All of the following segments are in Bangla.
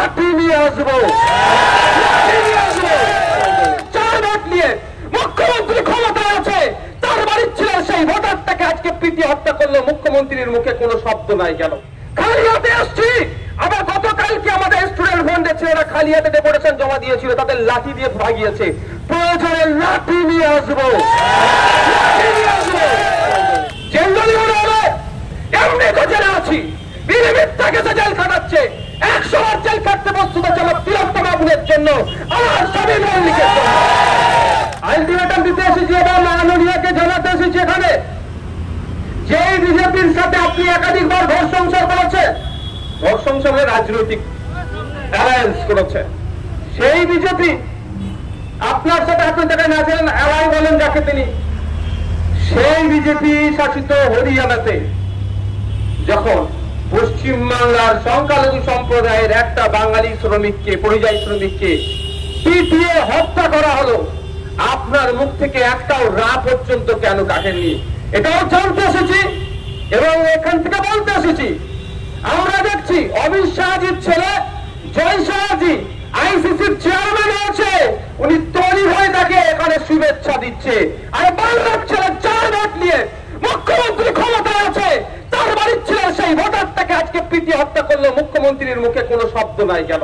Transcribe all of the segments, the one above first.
লাঠি নিয়ে আসবো, চার ভোট নিয়ে মুখ্যমন্ত্রী ক্ষমতায় আছে, তার বাড়ির ছিলেন সেই ভোটারটাকে আজকে পিটিয়ে হত্যা করলো। মুখ্যমন্ত্রীর মুখে কোনো শব্দ নাই কেন? খালি হাতে আসছি। আবার গতকালকে আমাদের স্টুডেন্ট ফ্রন্টের ছেলেরা খালি হাতে ডেপুটেশন জমা দিয়েছিল, তাদের লাঠি দিয়ে ভাগিয়েছে। প্রয়োজনে লাঠি নিয়ে আসবো, এমনি তো জেলে আছি, মিথ্যাকে জেল খাটাচ্ছে, 100 বার জেল খাটতে প্রস্তুত আছে আমার তিলোত্তমা বোনের জন্য, আমার স্বামী মল্লিকের জন্য। আলটিমেটাম দিতে এসেছি এবং মাননীয়কে জানাতে এসেছি এখানে, যেই বিজেপির সাথে আপনি একাধিকবার ঘর সংসার করেছেন, ঘর সংসারে রাজনৈতিক অ্যালায়েন্স করেছেন, সেই বিজেপি আপনার সাথে আপনি তাকে না ছিলেন অ্যালাই বলেন যাকে তিনি, সেই বিজেপি শাসিত হরিয়ানাতে যখন পশ্চিমবাংলার সংখ্যালঘু সম্প্রদায়ের একটা বাঙালি শ্রমিককে, পরিযায়ী শ্রমিককে পিটিয়ে হত্যা করা হলো, আপনার মুখ থেকে একটাও রা পর্যন্ত কেন কাটেননি? এটাও জানতে এসেছি এবং এখান থেকে বলতে এসেছি। আমরা দেখছি অমিত শাহজির ছেলে জয় শাহজি আইসিসির চেয়ারম্যান হয়েছে, উনি তৈরি হয়ে তাকে এখানে শুভেচ্ছা দিচ্ছে। আর বাংলার ছেলে 4 ভোট নিয়ে মুখ্যমন্ত্রী ক্ষমতায় আছে, তার বাড়ির ছিলেন সেই ভোটারটাকে আজকে পিটিয়ে হত্যা করলো। মুখ্যমন্ত্রীর মুখে কোনো শব্দ নাই কেন?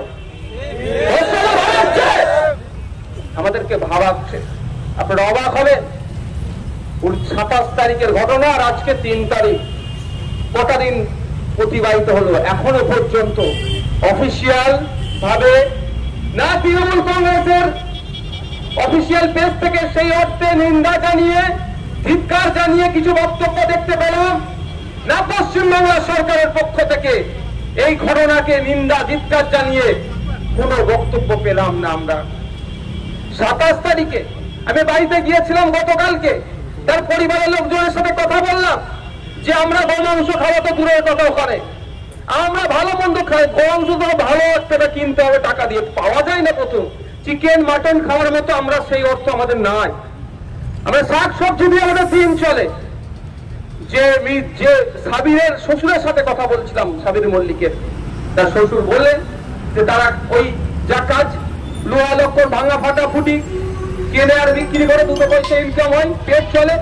আমাদেরকে ভাবাচ্ছে। আপনারা অবাক হবেন, 27 তারিখের ঘটনা আর আজকে 3 তারিখ, কটা দিন অতিবাহিত হলো, এখনো পর্যন্ত অফিসিয়াল ভাবে না তৃণমূল কংগ্রেসের অফিসিয়াল পেজ থেকে সেই অর্থে নিন্দা জানিয়ে, ধিক্কার জানিয়ে কিছু বক্তব্য দেখতে পেলাম, না পশ্চিমবাংলা সরকারের পক্ষ থেকে এই ঘটনাকে নিন্দা ধিক্কার জানিয়ে কোনো বক্তব্য পেলাম না। আমরা 27 তারিখে আমি বাড়িতে গিয়েছিলাম গতকালকে, তার পরিবারের লোকজনের সাথে কথা বললাম যে আমরা গণমাংস খাওয়া তো দূরের কথা, ওখানে আমরা ভালো মন্দ খাই, গণমাংস তো ভালো একটা কিনতে হবে টাকা দিয়ে, পাওয়া যায় না প্রথম, চিকেন মাটন খাওয়ার মতো আমরা সেই অর্থ আমাদের নাই। আমরা শাক সবজি দিয়ে আমাদের দিন চলে। যে সাবিরের শ্বশুরের সাথে কথা বলছিলাম, সাবির মল্লিকের, তার শ্বশুর বললেন যে তারা ওই যা কাজ লোহা লক্কর ভাঙা ফাটা ফুটি কেনে আর বিক্রি করে 2 পয়সা ইনকাম হয়, পেট চলে,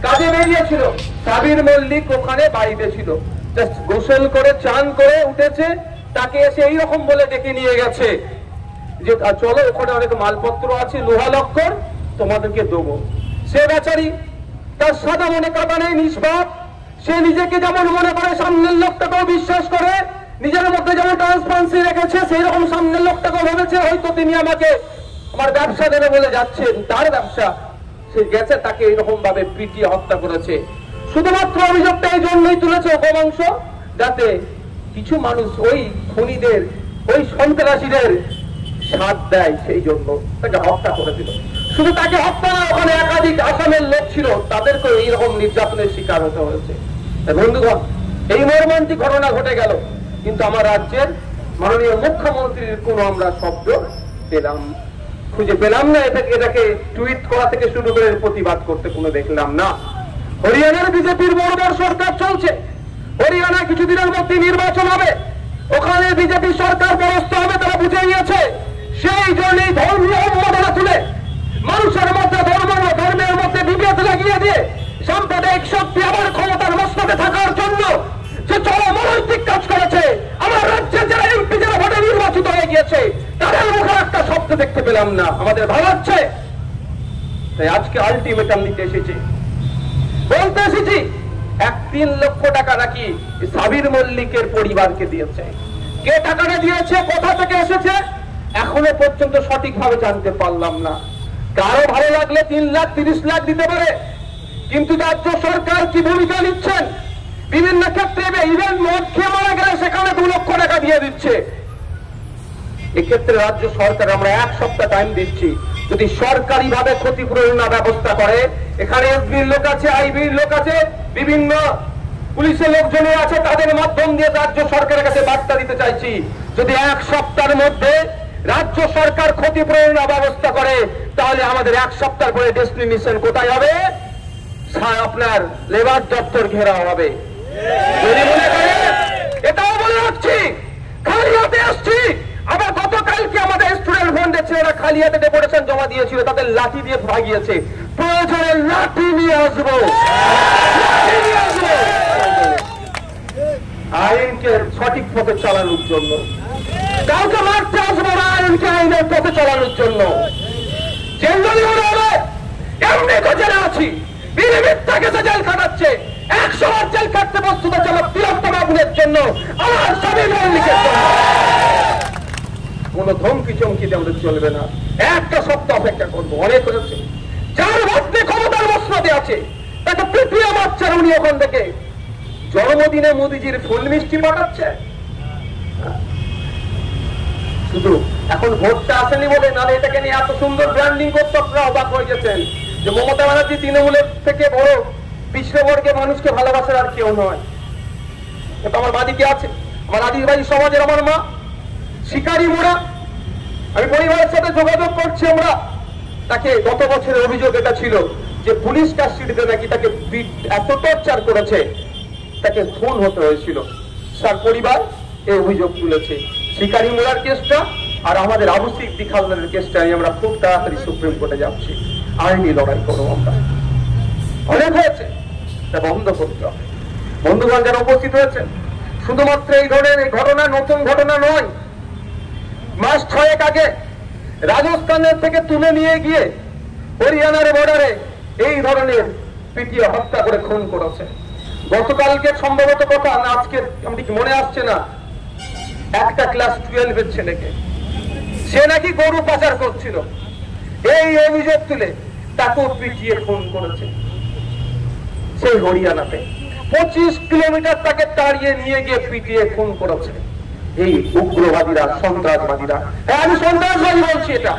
কাজে বেরিয়েছিল। সাবির মল্লিক ওখানে বাড়িতে ছিল, জাস্ট গোসল করে চান করে উঠেছে, তাকে এসে এইরকম বলে ডেকে নিয়ে গেছে যে চলো ওখানে অনেক মালপত্র আছে লোহা লক্কর তোমাদেরকে দেবো। সে বেচারি তার সাদা মনে কাটা নেই, নিষ্পাপ, সে নিজেকে যেমন মনে করে সামনের লোকটাকেও বিশ্বাস করে, নিজের মধ্যে যেমন ট্রান্সপারেন্সি রেখেছে সেই রকম সামনের লোকটাকেও ভেবেছে হয়তো তিনি আমাকে আমার ব্যবসা দেবে বলে যাচ্ছেন, তার ব্যবসা, সে গেছে, তাকে এইরকম ভাবে পিটিয়ে হত্যা করেছে। শুধুমাত্র অভিযোগটা এই জন্যই তুলেছে গোমাংস, যাতে কিছু মানুষ ওই খুনিদের, ওই সন্ত্রাসীদের সাথ দেয়, সেই জন্য তাকে হত্যা করে দিল। শুধু তাকে হত্যা না, ওখানে একাধিক আসামের লোক ছিল, তাদেরকে এইরকম নির্যাতনের শিকার হতে হয়েছে। বন্ধুগণ, এই মর্মান্তিক ঘটনা ঘটে গেল, কিন্তু আমার রাজ্যের মাননীয় মুখ্যমন্ত্রীর কোনো আমরা শব্দ খুঁজে পেলাম না। এটাকে টুইট করা থেকে শুরু করে প্রতিবাদ করতে কোনো দেখলাম না। হরিয়ানার বিজেপির বড় সরকার চলছে, হরিয়ানা কিছুদিনের মধ্যে নির্বাচন হবে, ওখানে বিজেপি সরকার পরাস্ত হবে, তারা বুঝে নিয়েছে। সেই জন্যই ধর্মীয় উন্মাদনা তুলে মানুষের মধ্যে ধর্মের মধ্যে বিভেদ লাগিয়ে দিয়ে সাম্প্রদায়িক শক্তি আবার ক্ষমতার মস্তকে থাকার জন্য যে চরমনৈতিক কাজ করেছে, আমার রাজ্যের যারা এমপি, যারা ভোটে নির্বাচিত হয়ে গিয়েছে, তাদের মুখে একটা শব্দ দেখতে পেলাম না। আমাদের ভালো লাগছে, তাই আজকে আলটিমেটাম দিতে এসেছি, বলতে এসেছি 3 লক্ষ টাকা নাকি সাবির মল্লিকের পরিবারকে দিয়েছে। কে টাকাটা দিয়েছে, কোথা থেকে এসেছে, এখনো পর্যন্ত সঠিকভাবে জানতে পারলাম না। কারো ভালো লাগলে 3 লাখ 30 লাখ দিতে পারে, কিন্তু রাজ্য সরকার কি ভূমিকা নিচ্ছেন, বিভিন্ন ক্ষেত্রে ইভেন মদ খেয়ে মারা গেলে সেখানে 2 লক্ষ টাকা দিয়ে দিচ্ছে। এক্ষেত্রে রাজ্য সরকার আমরা 1 সপ্তাহ টাইম দিচ্ছি, যদি সরকারি ভাবে ক্ষতিপূরণ ব্যবস্থা করে, এখানে এসবির লোক আছে, আইবির লোক আছে, বিভিন্ন পুলিশের লোকজন আছে, তাদের মাধ্যম দিয়ে রাজ্য সরকারের কাছে বার্তা দিতে চাইছি, যদি 1 সপ্তাহের মধ্যে রাজ্য সরকার ক্ষতিপূরণ ব্যবস্থা করে, তাহলে আমাদের 1 সপ্তাহ পরে ডেস্টিনেশন কোথায় হবে, আপনার লেবার দপ্তর ঘেরাও হবে। যদি মনে করেন, এটাও বলে রাখছি, খালি হাতে আসছি, আবার খালি হাতে ডেপুটেশন জমা দিয়েছিল, তাদের লাঠি দিয়ে ভাগিয়েছে। প্রয়োজনে লাঠি নিয়ে আসবো, আইনকে সঠিক পথে চালানোর জন্য। কাউকে মারতে আসবো না, আইনকে আইনের পথে চালানোর জন্য। এমনি তো জেলে আছি, মিথ্যাকে জেল কাটাচ্ছে, 100 বার জেল কাটতে বস্তুত চলো তিলোত্তমা গুণের জন্য, আমার স্বামী মৌলিকের জন্য। কোন ধমকি চমকিতে আমাদের চলবে না, একটা সপ্তাহ অপেক্ষা করবো। অনেক হয়েছে, যার মধ্যে ক্ষমতার মসনদে আছে তাকে পৃথিবী মারছেন উনি। ওখান থেকে জন্মদিনে মোদিজির ফুল মিষ্টি পাঠাচ্ছে শুধু। এখন ভোটটা আসেনি বলে, নাহলে এটাকে নিয়ে এত সুন্দর ব্র্যান্ডিং করতে আপনারা অবাক হয়ে গেছেন যে মমতা ব্যানার্জি তৃণমূলের থেকে বড় পিছড়ে বর্গে মানুষকে ভালোবাসার আর কেউ নয়। এটা আমার বাড়িতে আছে, আমার আদিবাসী সমাজের আমার মা শিকারি মোড়া। আমি পরিবারের সাথে যোগাযোগ করছি আমরা। তাকে গত বছরের অভিযোগ এটা ছিল যে পুলিশ কাস্টডিতে নাকি তাকে এত টর্চার করেছে, তাকে খুন হতে হয়েছিল। তার পরিবার এই অভিযোগ তুলেছে। শিকারি মোড়ার কেসটা আর আমাদের আবু সিদ্দিক হালদারের কেসটা নিয়ে আমরা খুব তাড়াতাড়ি সুপ্রিম কোর্টে যাচ্ছি। আইনি লড়াই করবো আমরা। অনেক হয়েছে, তা বন্ধ করতে হবে। বন্ধুগণ যারা উপস্থিত হয়েছেন, শুধুমাত্র এই ধরনের এই ঘটনা নতুন ঘটনা নয়। মাস 6 আগে রাজস্থানের থেকে তুলে নিয়ে গিয়ে হরিয়ানার বর্ডারে এই ধরনের পিটিয়ে হত্যা করে খুন করেছে। গতকালকে সম্ভবত কথা না, আজকে আমি ঠিক মনে আসছে না, একটা ক্লাস 12-এর ছেলেকে সে নাকি গরু পাচার করছিল, এই অভিযোগ তুলে তাকে পিটিয়ে খুন করেছে সেই হরিয়ানাতে। 25 কিলোমিটার তাকে তাড়িয়ে নিয়ে গিয়ে পিটিয়ে খুন করেছে এই উগ্রবাদীরা, সন্ত্রাসবাদীরা। হ্যাঁ, আমি সন্ত্রাসবাদী বলছি। এটা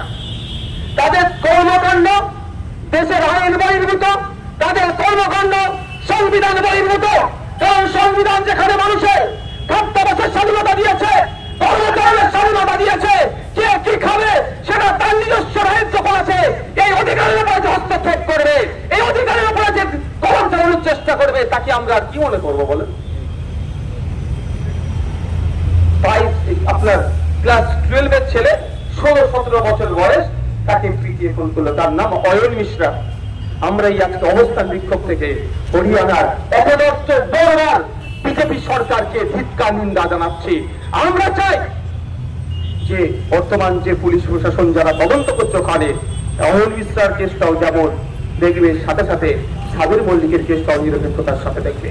তাদের কর্মকাণ্ড দেশের আইন বহির্ভূত, তাদের কর্মকাণ্ড সংবিধান বহির্ভূত। কারণ সংবিধান যেখানে মানুষের খাদ্যাভ্যাসের স্বাধীনতা দিয়েছে, কর্মকর্মের স্বাধীনতা দিয়েছে, কে কি খাবে সেটা তার নিজস্ব রাজ্য করেছে। এই অধিকারের উপরে যে হস্তক্ষেপ করবে, এই অধিকারের উপরে যে কলম চালানোর চেষ্টা করবে, তাকে আমরা কি মনে করবো বলেন? আপনার ক্লাস 12-এর ছেলে, 16-17 বছর বয়স, তাকে পিটিয়ে খুন করলো। তার নাম অয়ন মিশ্রা। আমরা এই আজকে অবস্থান বিক্ষোভ থেকে হরিয়ানার অপদস্থ বড়বার বিজেপি সরকারকে ধিক্কার নিন্দা জানাচ্ছি। আমরা চাই যে বর্তমান যে পুলিশ প্রশাসন যারা তদন্ত করছে, ওখানে অয়ন মিশ্রার কেসটাও যেমন দেখবে, সাথে সাথে সাবির মল্লিকের কেসটাও নিরপেক্ষতার সাথে দেখবে।